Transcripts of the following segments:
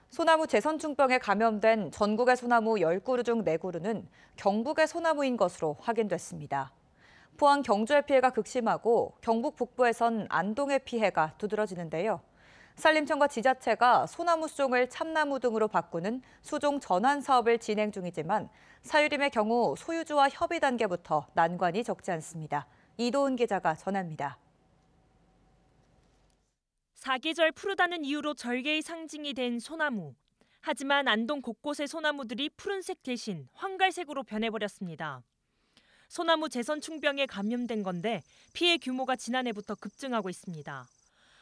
소나무 제선충병에 감염된 전국의 소나무 10그루 중 4그루는 경북의 소나무인 것으로 확인됐습니다. 포항 경주의 피해가 극심하고 경북 북부에선 안동의 피해가 두드러지는데요. 산림청과 지자체가 소나무 수종을 참나무 등으로 바꾸는 수종 전환 사업을 진행 중이지만 사유림의 경우 소유주와 협의 단계부터 난관이 적지 않습니다. 이도은 기자가 전합니다. 사계절 푸르다는 이유로 절개의 상징이 된 소나무. 하지만 안동 곳곳의 소나무들이 푸른색 대신 황갈색으로 변해버렸습니다. 소나무 제선충병에 감염된 건데 피해 규모가 지난해부터 급증하고 있습니다.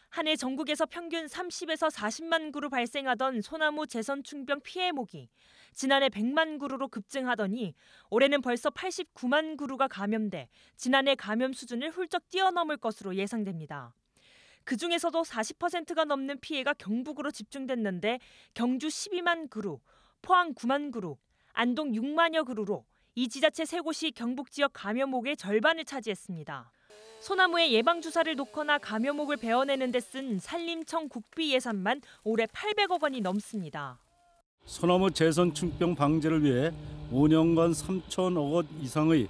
한 해 전국에서 평균 30에서 40만 그루 발생하던 소나무 제선충병 피해 목이 지난해 100만 그루로 급증하더니 올해는 벌써 89만 그루가 감염돼 지난해 감염 수준을 훌쩍 뛰어넘을 것으로 예상됩니다. 그중에서도 40%가 넘는 피해가 경북으로 집중됐는데 경주 12만 그루, 포항 9만 그루, 안동 6만여 그루로 이 지자체 3곳이 경북 지역 감염옥의 절반을 차지했습니다. 소나무에 예방주사를 놓거나 감염옥을 베어내는 데 쓴 산림청 국비 예산만 올해 800억 원이 넘습니다. 소나무 제선충병 방제를 위해 5년간 3천억 원 이상의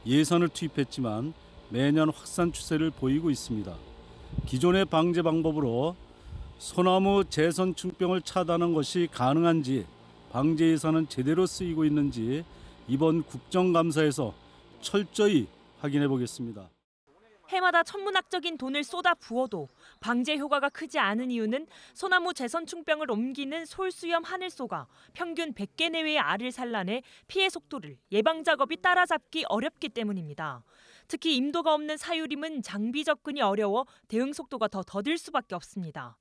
예산을 투입했지만 매년 확산 추세를 보이고 있습니다. 기존의 방제 방법으로 소나무 제선충병을 차단하는 것이 가능한지, 방제 예산은 제대로 쓰이고 있는지 이번 국정감사에서 철저히 확인해 보겠습니다. 해마다 천문학적인 돈을 쏟아 부어도 방제 효과가 크지 않은 이유는 소나무 제선충병을 옮기는 솔수염 하늘소가 평균 100개 내외의 알을 산란해 피해 속도를 예방 작업이 따라잡기 어렵기 때문입니다. 특히 임도가 없는 사유림은 장비 접근이 어려워 대응 속도가 더 더딜 수밖에 없습니다.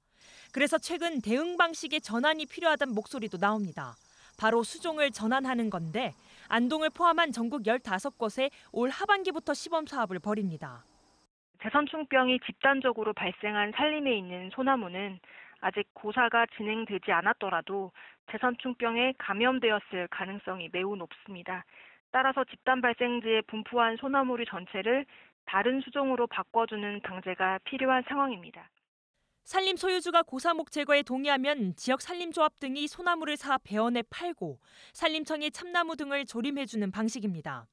그래서 최근 대응 방식의 전환이 필요하다는 목소리도 나옵니다. 바로 수종을 전환하는 건데 안동을 포함한 전국 15곳에 올 하반기부터 시범 사업을 벌입니다. 제선충병이 집단적으로 발생한 산림에 있는 소나무는 아직 고사가 진행되지 않았더라도 제선충병에 감염되었을 가능성이 매우 높습니다. 따라서 집단 발생지에 분포한 소나무류 전체를 다른 수종으로 바꿔주는 방제가 필요한 상황입니다. 산림 소유주가 고사목 제거에 동의하면 지역 산림조합 등이 소나무를 사 베어내 팔고 산림청이 참나무 등을 조림해주는 방식입니다.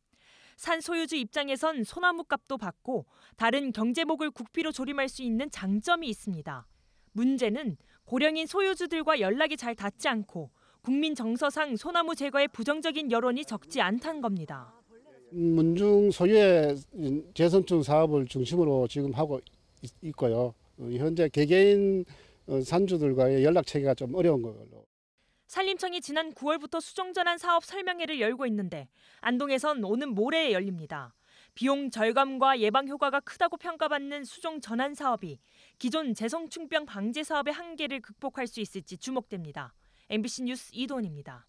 산 소유주 입장에선 소나무 값도 받고 다른 경제목을 국비로 조림할 수 있는 장점이 있습니다. 문제는 고령인 소유주들과 연락이 잘 닿지 않고 국민 정서상 소나무 제거에 부정적인 여론이 적지 않다는 겁니다. 문중 소유의 재선충 사업을 중심으로 지금 하고 있고요. 현재 개개인 산주들과의 연락 체계가 좀 어려운 걸로. 산림청이 지난 9월부터 수종전환 사업 설명회를 열고 있는데 안동에선 오는 모레에 열립니다. 비용 절감과 예방 효과가 크다고 평가받는 수종 전환 사업이 기존 제선충병 방제 사업의 한계를 극복할 수 있을지 주목됩니다. MBC 뉴스 이도은입니다.